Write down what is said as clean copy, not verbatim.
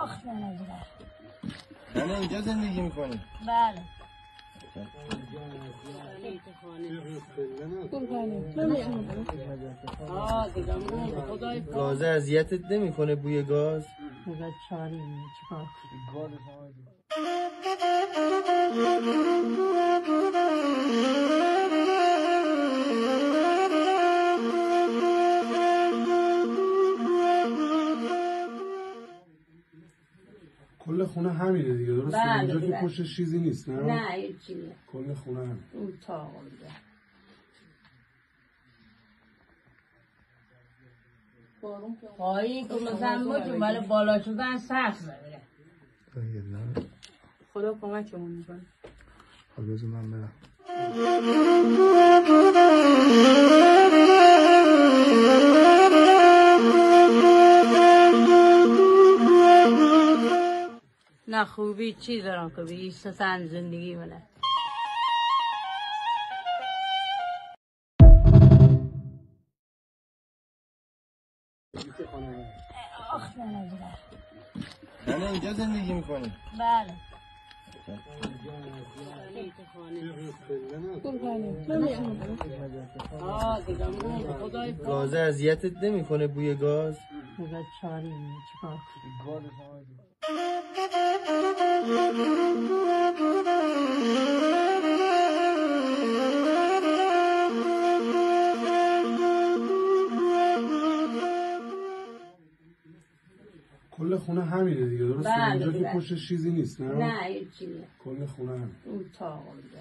آخ نه اینجا زندگی میکنی؟ بله. گاز اذیتت نمیکنه بوی گاز؟ بگه چاری چیکار کل خونه همینه دیگه درسته؟ بله اینجا دیگه. تو پشت چیزی نیست نه؟ نه هیچی نه. کل خونه همین. اون تاق اونجا پایی که مثلا باشه ولی بالا شدن سخت بره. خدا کمکمون میکنه. حالا بذار من برم. نه خوبی چی دارم که به ایستن زندگی منه. آخ نه اینجا زندگی میکنی؟ بله. گاز اذیتت نمیکنه بوی گاز؟ بگه چاری چیکار کل خونه همینه دیگه درسته؟ بله اینجا دیگه. تو پشت چیزی نیست نه؟ نه هیچی نه. کل خونه همین. اون تاق اونجا